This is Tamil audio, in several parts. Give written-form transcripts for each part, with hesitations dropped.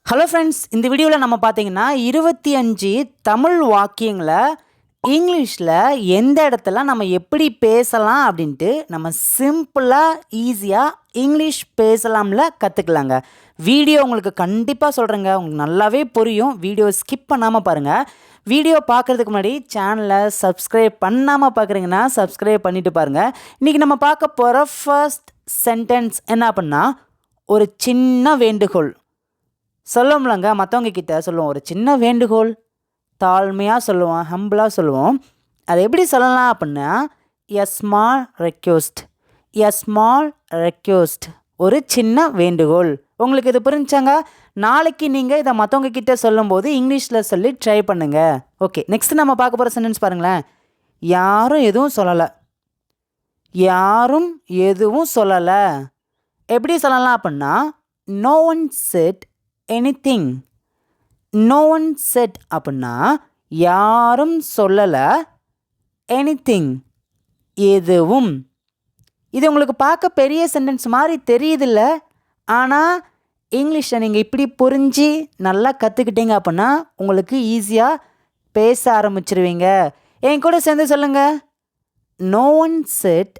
ஹலோ ஃப்ரெண்ட்ஸ், இந்த வீடியோவில் நம்ம பார்த்தீங்கன்னா 25 தமிழ் வாக்கியங்களை இங்கிலீஷில் எந்த இடத்துல நம்ம எப்படி பேசலாம் அப்படின்ட்டு நம்ம சிம்பிளாக ஈஸியாக இங்கிலீஷ் பேசலாம்ல கற்றுக்கலாங்க. வீடியோ உங்களுக்கு கண்டிப்பாக சொல்கிறேங்க, உங்களுக்கு நல்லாவே புரியும். வீடியோ ஸ்கிப் பண்ணாமல் பாருங்கள். வீடியோ பார்க்குறதுக்கு முன்னாடி சேனலை சப்ஸ்கிரைப் பண்ணாமல் பார்க்குறீங்கன்னா சப்ஸ்கிரைப் பண்ணிவிட்டு பாருங்கள். இன்றைக்கி நம்ம பார்க்க போகிற ஃபர்ஸ்ட் சென்டென்ஸ் என்ன அப்படின்னா, ஒரு சின்ன வேண்டுகோள் சொல்லுவோம்லங்க. மற்றவங்க கிட்ட சொல்லுவோம், ஒரு சின்ன வேண்டுகோள், தாழ்மையாக சொல்லுவோம், ஹம்பிளாக சொல்லுவோம். அதை எப்படி சொல்லலாம் அப்படின்னா, a small request, a small request, ஒரு சின்ன வேண்டுகோள். உங்களுக்கு இது புரிஞ்சாங்க? நாளைக்கு நீங்கள் இதை மற்றவங்க கிட்ட சொல்லும்போது இங்கிலீஷில் சொல்லி ட்ரை பண்ணுங்க. ஓகே, நெக்ஸ்ட் நம்ம பார்க்க போகிற சென்டென்ஸ் பாருங்களேன். யாரும் எதுவும் சொல்லலை, யாரும் எதுவும் சொல்லலை. எப்படி சொல்லலாம் அப்படின்னா, no one said anything. No one said அப்படின்னா யாரும் சொல்லலை, எனிதிங் எதுவும். இது உங்களுக்கு பார்க்க பெரிய சென்டென்ஸ் மாதிரி தெரியுதில்ல, ஆனால் இங்கிலீஷை நீங்கள் இப்படி புரிஞ்சு நல்லா கற்றுக்கிட்டீங்க அப்படின்னா உங்களுக்கு ஈஸியாக பேச ஆரம்பிச்சிருவீங்க. என் கூட சேர்ந்து சொல்லுங்கள், no one said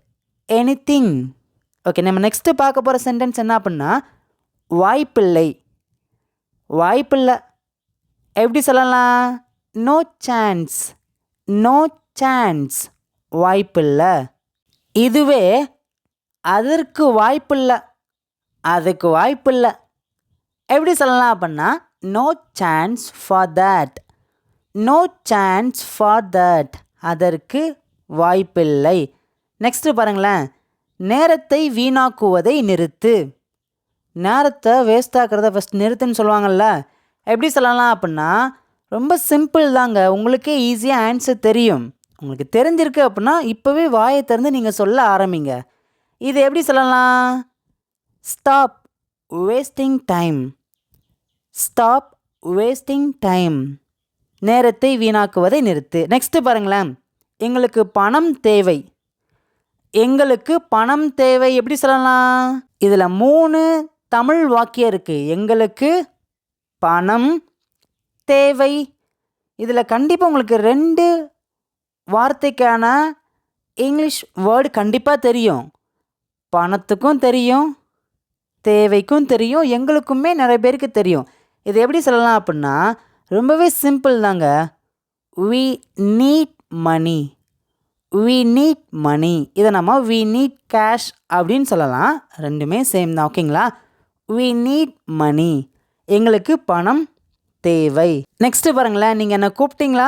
anything. Okay, நம்ம நெக்ஸ்ட்டு பார்க்க போகிற சென்டென்ஸ் என்ன அப்படின்னா, வாய்ப்பில்லை. வாய்ப்பில்லை எப்படி சொல்லலாம்? நோ சான்ஸ், நோ சான்ஸ், வாய்ப்பில்லை. இதுவே அதற்கு வாய்ப்பில்லை, அதுக்கு வாய்ப்பில்லை. எப்படி சொல்லலாம் அப்படின்னா, no chance for that, no chance for that, அதற்கு வாய்ப்பில்லை. நெக்ஸ்ட்டு பாருங்களேன், நேரத்தை வீணாக்குவதை நிறுத்து. நேரத்தை வேஸ்ட் ஆக்கிறத ஃபஸ்ட் நிறுத்துன்னு சொல்லுவாங்கள்ல. எப்படி சொல்லலாம் அப்படின்னா, ரொம்ப சிம்பிள் தாங்க. உங்களுக்கே ஈஸியாக ஆன்சர் தெரியும். உங்களுக்கு தெரிஞ்சிருக்கு அப்படின்னா இப்போவே வாயை திறந்து நீங்கள் சொல்ல ஆரம்பிங்க. இது எப்படி சொல்லலாம்? Stop wasting time, stop wasting time, நேரத்தை வீணாக்குவதை நிறுத்து. நெக்ஸ்ட்டு பாருங்களேன், எங்களுக்கு பணம் தேவை. எங்களுக்கு பணம் தேவை எப்படி சொல்லலாம்? இதில் 3 தமிழ் வாக்கியம் இருக்குது. எங்களுக்கு பணம் தேவை. இதில் கண்டிப்பாக உங்களுக்கு 2 வார்த்தைக்கான இங்கிலீஷ் வேர்டு கண்டிப்பாக தெரியும். பணத்துக்கும் தெரியும், தேவைக்கும் தெரியும், எங்களுக்குமே நிறைய பேருக்கு தெரியும். இது எப்படி சொல்லலாம் அப்படின்னா, ரொம்பவே சிம்பிள் தாங்க. we need money, we need money. இதை நம்ம we need cash அப்படின்னு சொல்லலாம். ரெண்டுமே சேம் தான், ஓகேங்களா? we need money, எங்களுக்கு பணம் தேவை. நெக்ஸ்ட்டு பாருங்களேன், நீங்கள் என்ன கூப்பிட்டீங்களா?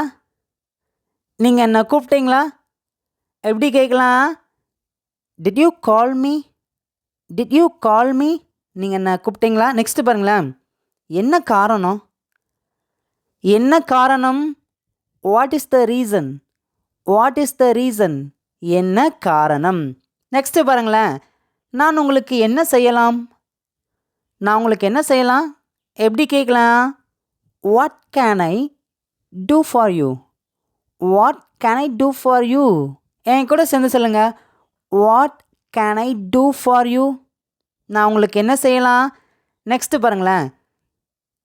நீங்கள் என்ன கூப்பிட்டீங்களா எப்படி கேட்கலாம்? Did you call me, did you call me, நீங்கள் என்ன கூப்பிட்டீங்களா? நெக்ஸ்ட்டு பாருங்களேன், என்ன காரணம், என்ன காரணம், what is the reason, what is the reason, என்ன காரணம். நெக்ஸ்ட்டு பாருங்களேன், நான் உங்களுக்கு என்ன செய்யலாம், நான் உங்களுக்கு என்ன செய்யலாம் எப்படி கேட்கலாம்? What can I do for you, what can I do for you. என் கூட சேர்ந்து சொல்லுங்கள், what can I do for you, நான் உங்களுக்கு என்ன செய்யலாம். நெக்ஸ்ட்டு பாருங்களேன்,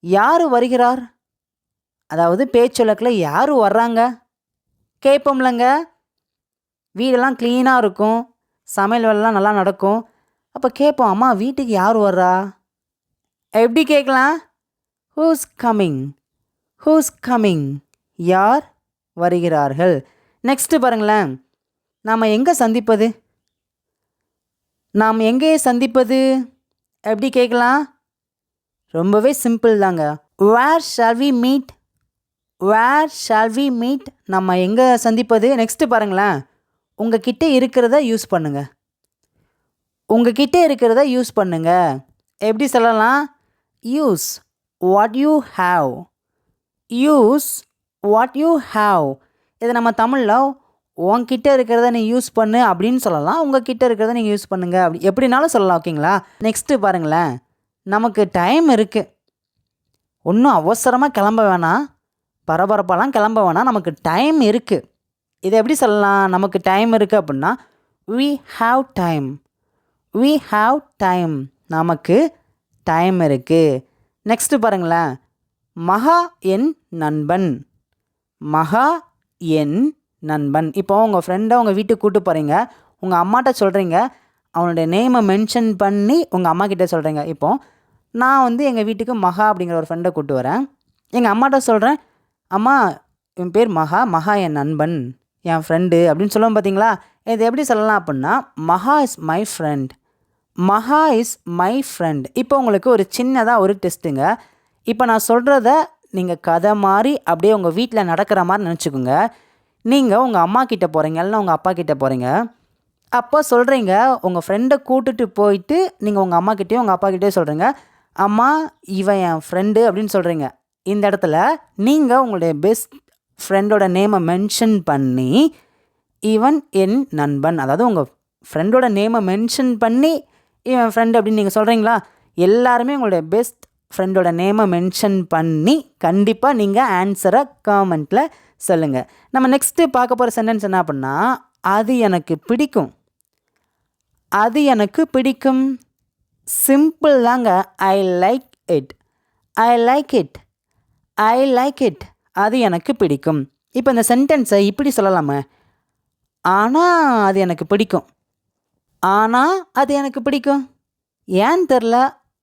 யார் வருகிறார், அதாவது பேச்சொலக்கில் யார் வர்றாங்க கேட்போம்லங்க. வீடெல்லாம் க்ளீனாக இருக்கும், சமையல் வேலைலாம் நல்லா நடக்கும். அப்போ கேட்போம், அம்மா வீட்டுக்கு யார் வர்றா எப்படி கேட்கலாம்? ஹூஸ் கம்மிங், ஹூஸ் கம்மிங், யார் வருகிறார்கள். நெக்ஸ்ட்டு பாருங்களேன், நாம் எங்கே சந்திப்பது, நாம் எங்கே சந்திப்பது எப்படி கேட்கலாம்? ரொம்பவே சிம்பிள் தாங்க. Where shall we meet, where shall we meet, நம்ம எங்கே சந்திப்பது. நெக்ஸ்ட்டு பாருங்களேன், உங்கள் கிட்டே இருக்கிறத யூஸ் பண்ணுங்கள், உங்கள் கிட்டே இருக்கிறத யூஸ் பண்ணுங்கள் எப்படி சொல்லலாம்? Use what you have, use what you have. இதை நம்ம தமிழில் உங்ககிட்ட இருக்கிறத நீ யூஸ் பண்ணு அப்படின்னு சொல்லலாம். உங்கள் கிட்டே இருக்கிறத நீங்கள் யூஸ் பண்ணுங்க அப்படி எப்படினாலும் சொல்லலாம், ஓகேங்களா? நெக்ஸ்ட்டு பாருங்களேன், நமக்கு டைம் இருக்குது, ஒன்றும் அவசரமாக கிளம்ப வேணாம், பரபரப்பாலாம் கிளம்ப வேணாம், நமக்கு டைம் இருக்குது. இதை எப்படி சொல்லலாம்? நமக்கு டைம் இருக்குது அப்படின்னா, we have time, we have time, நமக்கு டைம் இருக்குது. நெக்ஸ்ட்டு பாருங்களேன், மகா என் நண்பன். மகா என் நண்பன். இப்போ உங்கள் ஃப்ரெண்டை உங்கள் வீட்டுக்கு கூப்பிட்டு போகிறீங்க, உங்கள் அம்மாட்ட சொல்கிறீங்க, அவனுடைய நேமை மென்ஷன் பண்ணி உங்கள் அம்மா கிட்டே சொல்கிறீங்க. இப்போது நான் வந்து எங்கள் வீட்டுக்கு மகா அப்படிங்கிற ஒரு ஃப்ரெண்டை கூப்பிட்டு வரேன். எங்கள் அம்மாட்ட சொல்கிறேன், அம்மா என் பேர் மகா, மகா என் நண்பன், என் ஃப்ரெண்டு அப்படின்னு சொல்லுவோம் பார்த்தீங்களா. இது எப்படி சொல்லலாம் அப்படின்னா, மகா இஸ் மை ஃப்ரெண்ட். மகா இஸ் மை ஃப்ரெண்ட். இப்போ உங்களுக்கு ஒரு சின்னதாக ஒரு டெஸ்ட்டுங்க. இப்போ நான் சொல்கிறத நீங்கள் கதை மாதிரி அப்படியே உங்கள் வீட்டில் நடக்கிற மாதிரி நினச்சிக்கோங்க. நீங்கள் உங்கள் அம்மா கிட்டே போகிறீங்க, இல்லைனா உங்கள் அப்பா கிட்டே போகிறீங்க. அப்போ சொல்கிறீங்க, உங்கள் ஃப்ரெண்டை கூட்டிட்டு போயிட்டு நீங்கள் உங்கள் அம்மா கிட்டேயும் உங்கள் அப்பா கிட்டேயும் சொல்கிறீங்க, அம்மா இவன் என் ஃப்ரெண்டு அப்படின்னு சொல்கிறீங்க. இந்த இடத்துல நீங்கள் உங்களுடைய பெஸ்ட் ஃப்ரெண்டோட நேமை மென்ஷன் பண்ணி இவன் என் நண்பன், அதாவது உங்கள் ஃப்ரெண்டோட நேமை மென்ஷன் பண்ணி இவன் ஃப்ரெண்டு அப்படின்னு நீங்கள் சொல்கிறீங்களா. எல்லாருமே உங்களுடைய பெஸ்ட் ஃப்ரெண்டோட நேமை மென்ஷன் பண்ணி கண்டிப்பாக நீங்கள் ஆன்சரை காமெண்ட்டில் சொல்லுங்கள். நம்ம நெக்ஸ்ட்டு பார்க்க போகிற சென்டென்ஸ் என்ன அப்படின்னா, அது எனக்கு பிடிக்கும். அது எனக்கு பிடிக்கும். சிம்பிள் தாங்க. ஐ like it. I like it. I like it. அது எனக்கு பிடிக்கும். இப்போ இந்த சென்டென்ஸை இப்படி சொல்லலாமா, ஆனால் அது எனக்கு பிடிக்கும். ஆனால் அது எனக்கு பிடிக்கும். ஏன்னு தெரில,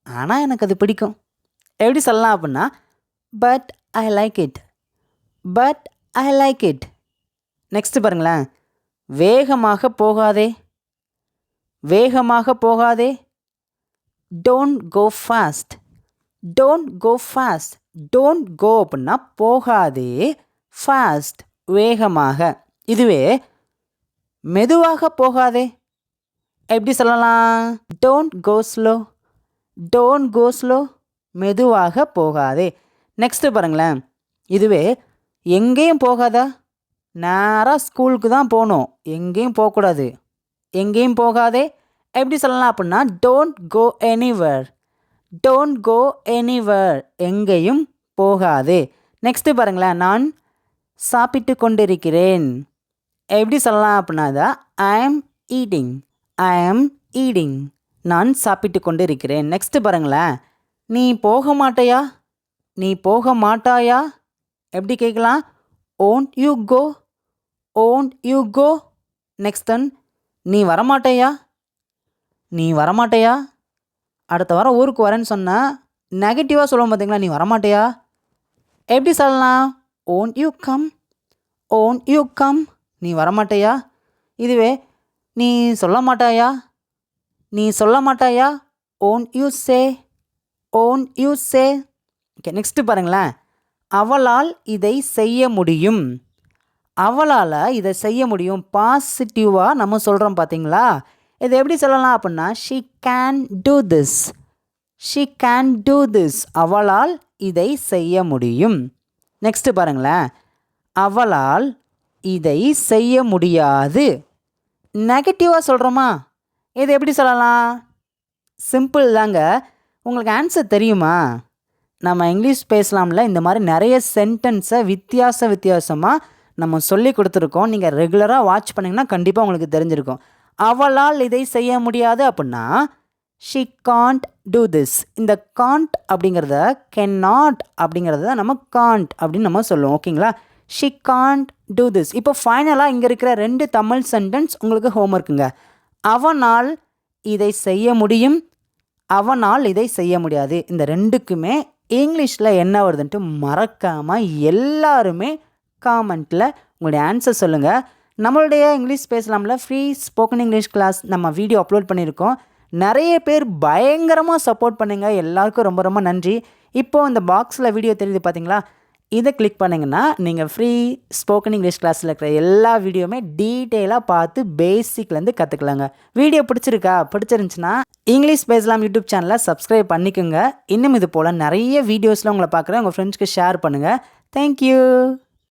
ஆனால் எனக்கு அது பிடிக்கும். எப்படி சொல்லலாம் அப்படின்னா, but I like it. But I like it. Next பாருங்களேன், வேகமாக போகாதே. வேகமாக போகாதே. Don't go fast. Don't go fast. Don't go அப்படின்னா போகாதே, ஃபாஸ்ட் வேகமாக. இதுவே மெதுவாக போகாதே எப்படி சொல்லலாம், don't go slow. Don't go slow, மெதுவாக போகாதே. நெக்ஸ்ட்டு பாருங்களேன், இதுவே எங்கேயும் போகாதா, நேராக ஸ்கூலுக்கு தான் போகணும், எங்கேயும் போகக்கூடாது. எங்கேயும் போகாதே எப்படி சொல்லலாம் அப்படின்னா, don't go anywhere. Don't go anywhere, எங்கேயும் போகாதே. நெக்ஸ்ட்டு பாருங்களேன், நான் சாப்பிட்டு கொண்டிருக்கிறேன் எப்படி சொல்லலாம் அப்படின்னா, தான் ஐ ஆம் ஈட்டிங். ஐ ஆம் ஈட்டிங். நான் சாப்பிட்டு கொண்டு இருக்கிறேன். நெக்ஸ்ட்டு பாருங்களேன், நீ போக மாட்டையா. நீ போக மாட்டாயா எப்படி கேட்கலாம், won't you go. Won't you go. Next one, நீ வரமாட்டையா. நீ வரமாட்டையா. அடுத்த வாரம் ஊருக்கு வரேன்னு சொன்னால் நெகட்டிவாக சொல்லுவோம் பார்த்தீங்களா, நீ வரமாட்டையா எப்படி சொல்லலாம், won't you come. Won't you come. நீ வரமாட்டையா. இதுவே நீ சொல்ல மாட்டாயா. நீ சொல்ல மாட்டாயா, won't you say. Won't you say. Okay, next பாருங்களேன், அவளால் இதை செய்ய முடியும். அவளால் இதை செய்ய முடியும் பாசிட்டிவாக நம்ம சொல்கிறோம் பார்த்தீங்களா. இது எப்படி சொல்லலாம் அப்படின்னா, she can do this. She can do this. அவளால் இதை செய்ய முடியும். நெக்ஸ்ட்டு பாருங்களேன், அவளால் இதை செய்ய முடியாது. நெகட்டிவாக சொல்கிறோமா, இது எப்படி சொல்லலாம், சிம்பிள் தாங்க. உங்களுக்கு ஆன்சர் தெரியுமா, நம்ம இங்கிலீஷ் பேசலாம்ல இந்த மாதிரி நிறைய சென்டென்ஸை வித்தியாசமாக நம்ம சொல்லி கொடுத்துருக்கோம். நீங்கள் ரெகுலராக வாட்ச் பண்ணிங்கன்னா கண்டிப்பாக உங்களுக்கு தெரிஞ்சிருக்கும். அவளால் இதை செய்ய முடியாது அப்படின்னா ஷி காண்ட் டூ திஸ். இந்த காண்ட் அப்படிங்கிறத கேன் நாட் அப்படிங்கிறத நம்ம காண்ட் அப்படின்னு நம்ம சொல்லுவோம். ஓகேங்களா, ஷி காண்ட் டூ திஸ். இப்போ ஃபைனலாக இங்கே இருக்கிற 2 தமிழ் சென்டென்ஸ் உங்களுக்கு ஹோம்ஒர்க்குங்க. அவனால் இதை செய்ய முடியும், அவனால் இதை செய்ய முடியாது. இந்த ரெண்டுக்குமே இங்கிலீஷில் என்ன வருதுன்ட்டு மறக்காமல் எல்லாருமே காமெண்ட்டில் உங்களுடைய ஆன்சர் சொல்லுங்கள். நம்மளுடைய இங்கிலீஷ் பேசலாம்ல ஃப்ரீ ஸ்போக்கன் இங்கிலீஷ் கிளாஸ் நம்ம வீடியோ அப்லோட் பண்ணியிருக்கோம். நிறைய பேர் பயங்கரமாக சப்போர்ட் பண்ணுங்க. எல்லாருக்கும் ரொம்ப ரொம்ப நன்றி. இப்போது இந்த பாக்ஸில் வீடியோ தெரியுது பார்த்தீங்களா, இதை கிளிக் பண்ணிங்கன்னா நீங்கள் ஃப்ரீ ஸ்போக்கன் இங்கிலீஷ் கிளாஸில் இருக்கிற எல்லா வீடியோவுமே டீட்டெயிலாக பார்த்து பேசிக்லேருந்து கற்றுக்கலாங்க. வீடியோ பிடிச்சிருந்துச்சுன்னா இங்கிலீஷ் பேசலாம் யூடியூப் சேனலை சப்ஸ்கிரைப் பண்ணிக்கோங்க. இன்னும் இது போல் நிறைய வீடியோஸில் உங்களை பார்க்குறேன். உங்கள் ஃப்ரெண்ட்ஸ்க்கு ஷேர் பண்ணுங்கள். தேங்க்யூ.